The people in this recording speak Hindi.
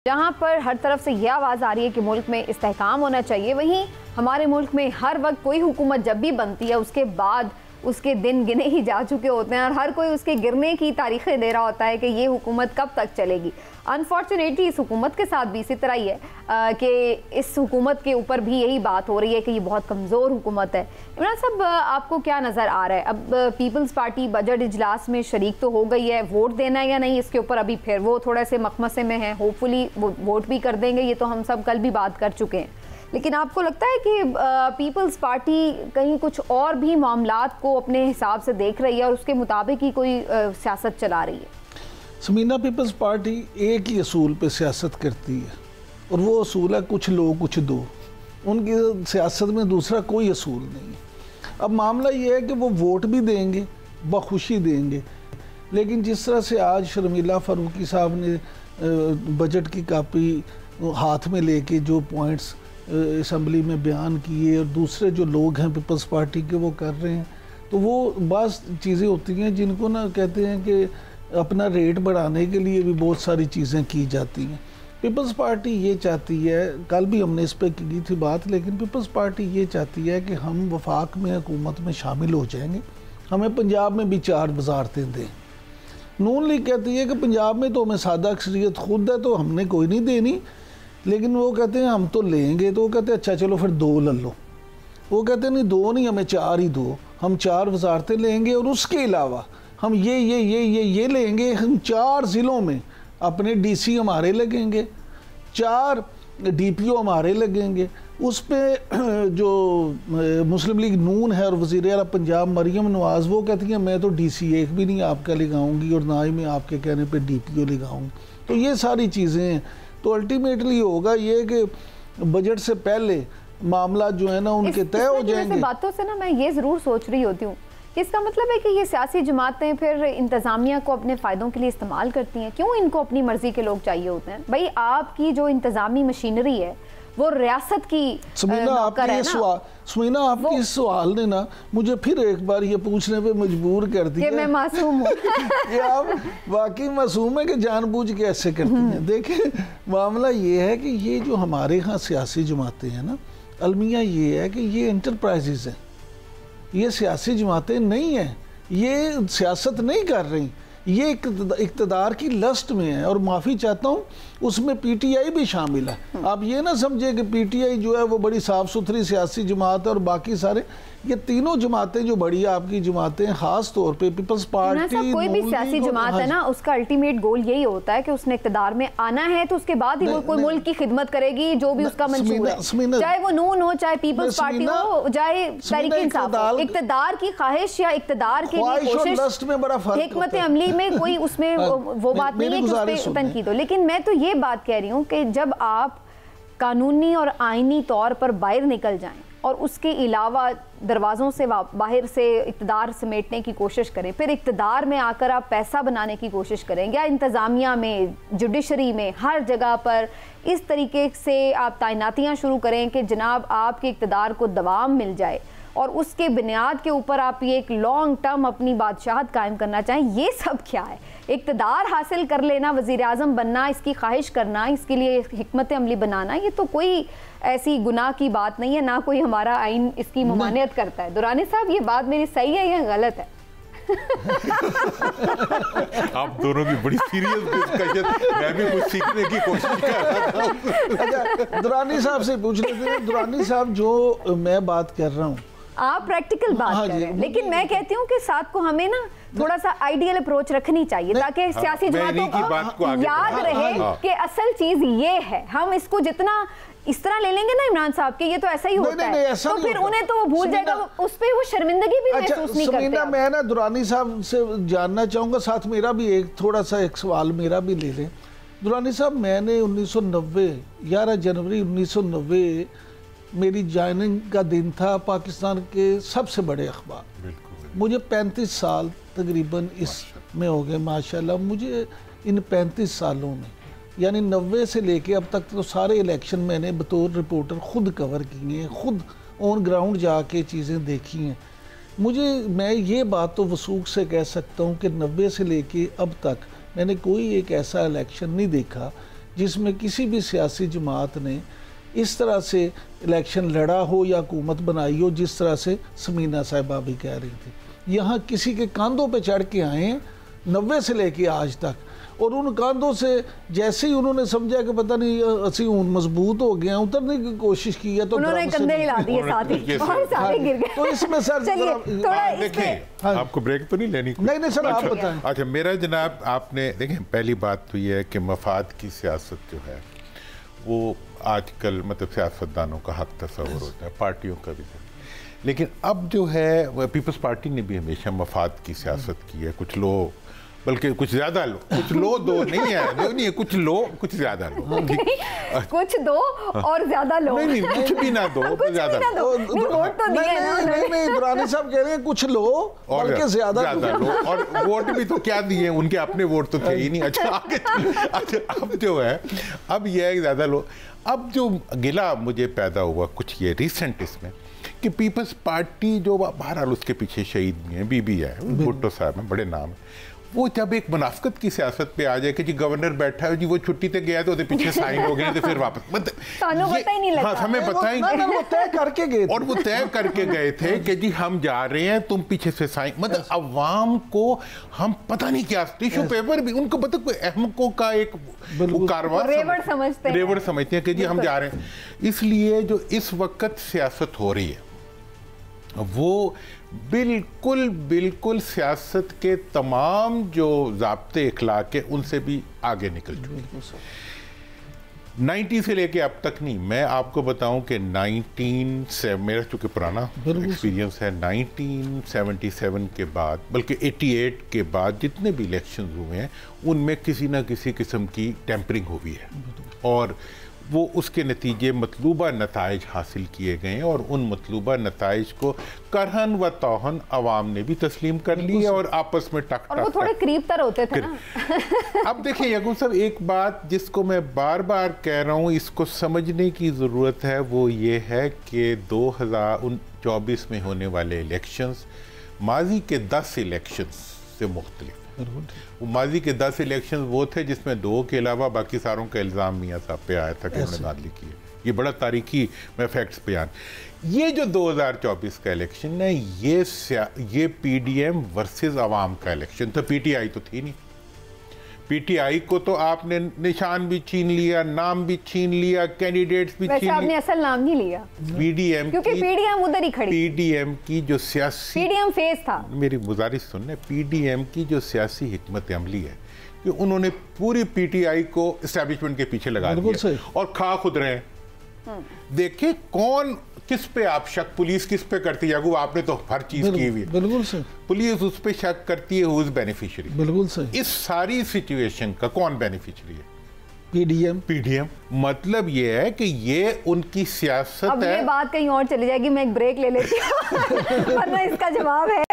जहाँ पर हर तरफ से यह आवाज़ आ रही है कि मुल्क में इस्तेहकाम होना चाहिए, वहीं हमारे मुल्क में हर वक्त कोई हुकूमत जब भी बनती है उसके बाद उसके दिन गिने ही जा चुके होते हैं और हर कोई उसके गिरने की तारीखें दे रहा होता है कि ये हुकूमत कब तक चलेगी। अनफॉर्चुनेटली इस हुकूमत के साथ भी इसी तरह ही है कि इस हुकूमत के ऊपर भी यही बात हो रही है कि ये बहुत कमज़ोर हुकूमत है। इमरान साहब, आपको क्या नज़र आ रहा है? अब पीपल्स पार्टी बजट इजलास में शरीक तो हो गई है, वोट देना है या नहीं इसके ऊपर अभी फिर वो थोड़े से मखमसे में है। होपफुली वो वोट भी कर देंगे, ये तो हम सब कल भी बात कर चुके हैं। लेकिन आपको लगता है कि पीपल्स पार्टी कहीं कुछ और भी मामलात को अपने हिसाब से देख रही है और उसके मुताबिक ही कोई सियासत चला रही है? समीना, पीपल्स पार्टी एक ही असूल पे सियासत करती है और वो असूल है कुछ लो कुछ दो। उनकी सियासत में दूसरा कोई असूल नहीं है। अब मामला ये है कि वो वोट भी देंगे, बखुशी देंगे, लेकिन जिस तरह से आज शर्मिला फारूकी साहब ने बजट की कापी हाथ में लेके जो पॉइंट्स असम्बली में बयान किए और दूसरे जो लोग हैं पीपल्स पार्टी के वो कर रहे हैं, तो वो बस चीज़ें होती हैं जिनको ना कहते हैं कि अपना रेट बढ़ाने के लिए भी बहुत सारी चीज़ें की जाती हैं। पीपल्स पार्टी ये चाहती है, कल भी हमने इस पर की थी बात, लेकिन पीपल्स पार्टी ये चाहती है कि हम वफाक में हुकूमत में शामिल हो जाएंगे, हमें पंजाब में भी 4 वजारतें दें। नून लीग कहती है कि पंजाब में तो हमें सादा अक्सरियत खुद है तो हमने कोई नहीं देनी, लेकिन वो कहते हैं हम तो लेंगे। तो वो कहते हैं अच्छा चलो फिर 2 ले लो। वो कहते हैं नहीं 2 नहीं, हमें 4 ही दो, हम 4 वजारतें लेंगे और उसके अलावा हम ये लेंगे। हम 4 ज़िलों में अपने डीसी हमारे लगेंगे, 4 डीपीओ हमारे लगेंगे। उस पर जो मुस्लिम लीग नून है और वज़ीर आला पंजाब मरियम नवाज़ वो कहती हैं मैं तो डीसी एक भी नहीं आपका लगाऊंगी और ना ही मैं आपके कहने पे डीपीओ लगाऊंगी। तो ये सारी चीज़ें हैं। तो अल्टीमेटली होगा ये कि बजट से पहले मामला जो है ना उनके तय हो जाएंगे। बातों से ना मैं ये ज़रूर सोच रही होती हूँ कि इसका मतलब है कि ये सियासी जमातें फिर इंतज़ामिया को अपने फ़ायदों के लिए इस्तेमाल करती हैं। क्यों इनको अपनी मर्ज़ी के लोग चाहिए होते हैं? भाई आपकी जो इंतज़ामी मशीनरी है वो रियासत की नौकर है ना। सुमीना, आपके इस सवाल ने ना मुझे फिर एक बार ये पूछने पे मजबूर कर दिया कि मैं मासूम हूँ कि आप वाकई मासूम है कि जानबूझ के ऐसे करती हैं। देखिए मामला ये है कि ये जो हमारे यहाँ सियासी जमातें हैं ना, अलमिया ये है कि ये एंटरप्राइजेज हैं, ये सियासी जमातें नहीं हैं, ये सियासत नहीं कर रही, ये इक़्तिदार की लस्ट में है। और माफ़ी चाहता हूँ उसमें पीटीआई भी शामिल है। आप ये ना समझे कि पीटीआई जो है वो बड़ी साफ़ सुथरी सियासी जमात है और बाकी सारे ये तीनों जमातें जो बड़ी आपकी जमातें, खास तौर पे पीपल्स पार्टी, कोई भी सियासी जमात है ना उसका अल्टीमेट गोल यही होता है कि उसने इक़्तिदार में आना है तो उसके बाद ही वो कोई मुल्क की खिदमत करेगी जो भी उसका मंशूर है, चाहे वो नून हो, चाहे पीपल्स पार्टी हो, चाहे तहरीक इंसाफ हो। इक़्तिदार की ख्वाहिश या इक़्तिदार के लिए कोशिश में हिकमत अमली में कोई उसमें वो बात नहीं है कि उस पर तनकीद हो। लेकिन मैं तो ये बात कह रही हूँ कि जब आप कानूनी और आईनी तौर पर बाहर निकल जाएं और उसके अलावा दरवाज़ों से बाहर से इक़्तिदार समेटने की कोशिश करें, फिर इक़्तिदार में आकर आप पैसा बनाने की कोशिश करें, या इंतज़ामिया में, जुडिशरी में, हर जगह पर इस तरीके से आप तैनातियाँ शुरू करें कि जनाब आपके इक़्तिदार को दवाम मिल जाए और उसके बुनियाद के ऊपर आप ये एक लॉन्ग टर्म अपनी बादशाहत कायम करना चाहें, ये सब क्या है? इक़्तिदार हासिल कर लेना, वज़ीर आज़म बनना, इसकी ख्वाहिश करना, इसके लिए हिकमत अमली बनाना, ये तो कोई ऐसी गुनाह की बात नहीं है, ना कोई हमारा आइन इसकी ममानियत करता है। दुरानी साहब, ये बात मेरी सही है या गलत है? आप दोनों की बड़ी सीरियस डिस्कशन, मैं भी कुछ सीखने की कोशिश कर रहा था। अच्छा, दुरानी साहब से पूछ लेते हैं। दुरानी साहब, जो मैं बात कर रहा हूँ आप प्रैक्टिकल बात कर रहे हैं, लेकिन मैं कहती हूँ कि साथ को हमें ना थोड़ा सा आइडियल अप्रोच रखनी चाहिए ताकि सियासी जमातों को याद रहे कि असल चीज ये है। हम इसको जितना इस तरह ले लेंगे ना इमरान साहब के, ये तो ऐसा ही होता है, तो फिर उन्हें तो वो भूल जाएगा, उस पर वो शर्मिंदगी भी महसूस नहीं करते। मैं ना दुरानी साहब से जानना चाहूँगा, साथ मेरा भी एक थोड़ा सा एक सवाल मेरा भी ले लें। दुरानी साहब, मैंने 1990 11 जनवरी 1990 मेरी ज्वाइनिंग का दिन था पाकिस्तान के सबसे बड़े अखबार। मुझे 35 साल तकरीबन इसमें हो गए माशाल्लाह। मुझे इन 35 सालों में यानी 90 से लेके अब तक तो सारे इलेक्शन मैंने बतौर रिपोर्टर खुद कवर किए हैं, खुद ऑन ग्राउंड जाके चीज़ें देखी हैं। मैं ये बात तो वसूख से कह सकता हूँ कि 90 से लेके अब तक मैंने कोई एक ऐसा इलेक्शन नहीं देखा जिसमें किसी भी सियासी जमात ने इस तरह से इलेक्शन लड़ा हो या हुकूमत बनाई हो जिस तरह से समीना साहिबा भी कह रही थी। यहाँ किसी के कंधों पे चढ़ के आए 90 से लेके आज तक, और उन कंधों से जैसे ही उन्होंने समझा कि पता नहीं असी मजबूत हो गया, उतरने की कोशिश की है तो उन्होंने कंधे हिला दिए साथ ही और सारे गिर गए। तो इसमें सर देखें, आपको ब्रेक तो नहीं लेनी? नहीं सर, आप बताएं। अच्छा, मेरा जनाब, आपने देखें, पहली बात तो ये है कि मफाद की सियासत जो है वो आजकल मतलब सियासतदानों का हक तस्वर होता है, पार्टियों का भी। लेकिन अब जो है पीपल्स पार्टी ने भी हमेशा मफाद की सियासत की है। कुछ लो, बल्कि कुछ ज्यादा लो, कुछ लो दो नहीं है, दो नहीं है, कुछ लो कुछ ज्यादा लो, कुछ दो और ज्यादा लो, नहीं कुछ भी ना दो, ज्यादा लो। वोट तो नहीं, दुरानी साहब कह रहे हैं कुछ लो और ज्यादा लो, और वोट भी तो क्या दिए, उनके अपने वोट तो थे ही नहीं। अच्छा आगे, अच्छा अब जो है, अब यह है ज्यादा लो। अब जो गिला मुझे पैदा हुआ कुछ ये रिसेंट इसमें कि पीपल्स पार्टी जो बहरहाल उसके पीछे शहीद भी हैं, बीबी है, भुट्टो साहब हैं, बड़े नाम है, वो जब एक मुनाफिकत की सियासत पे आ जाए कि जी गवर्नर बैठा है जी, वो छुट्टी पे गया तो पीछे साइन हो गए तो फिर वापस पता ही नहीं लगता। हाँ, हमें पता ही नहीं, वो तय करके गए थे, और वो तय करके गए थे कि जी हम जा रहे हैं, तुम पीछे से साइन, मतलब अवाम को हम पता नहीं क्या टिश्यू पेपर भी उनको पता, कोई अहमकों का एक कारवां रेवड़ समझते हैं कि जी हम जा रहे हैं। इसलिए जो इस वक्त सियासत हो रही है वो बिल्कुल सियासत के तमाम जो ज़ाब्ते इखलाक है उनसे भी आगे निकल चुकी। 90 से लेके अब तक नहीं, मैं आपको बताऊं कि मेरा चूँकि पुराना एक्सपीरियंस है, 1977 के बाद, बल्कि 88 के बाद जितने भी इलेक्शन हुए हैं उनमें किसी ना किसी किस्म की टेम्परिंग हुई है, और वो उसके नतीजे मतलूबा नताइज हासिल किए गए हैं, और उन मतलूबा नताइज को करहन व तौहन अवाम ने भी तस्लीम कर ली है, और आपस में टक और वो थोड़े करीब तर होते थे ना। अब देखिए याकूब साहब, एक बात जिसको मैं बार बार कह रहा हूँ, इसको समझने की ज़रूरत है, वो ये है कि 2024 में होने वाले इलेक्शंस माजी के 10 इलेक्शंस से मुख्तलिफ। वो माजी के 10 इलेक्शन वो थे जिसमें 2 के अलावा बाकी सारों का इल्ज़ाम मियाँ साहब पे आया था कि उन्होंने धांधली की है। ये बड़ा तारीखी मैं फैक्ट्स बयान। ये जो 2024 का इलेक्शन है ये पीडीएम वर्सेस अवाम का इलेक्शन था, पीटीआई तो थी नहीं। पीटीआई को तो आपने निशान भी छीन लिया, नाम भी छीन लिया, कैंडिडेट्स भी छीन लिया। आपने असल नाम नहीं लिया पीडीएम, क्योंकि पीडीएम उधर ही खड़ी। पीडीएम की जो सियासी, पीडीएम फेस था, मेरी गुजारिश सुनने, पीडीएम की जो सियासी हिकमत अमली है कि उन्होंने पूरी पीटीआई को एस्टैब्लिशमेंट के पीछे लगा दिया और खा खुद रहे हैं। देखिए कौन किस पे आप शक, पुलिस किस पे करती है? आपने तो हर चीज की हुई है, बिल्कुल सही। पुलिस उस पे शक करती है हु इज बेनिफिशियरी, बिल्कुल सही। इस सारी सिचुएशन का कौन बेनिफिशियरी है? पीडीएम। मतलब ये है कि ये उनकी सियासत है। अब ये बात कहीं और चली जाएगी, मैं एक ब्रेक ले लेती हूँ वरना इसका जवाब है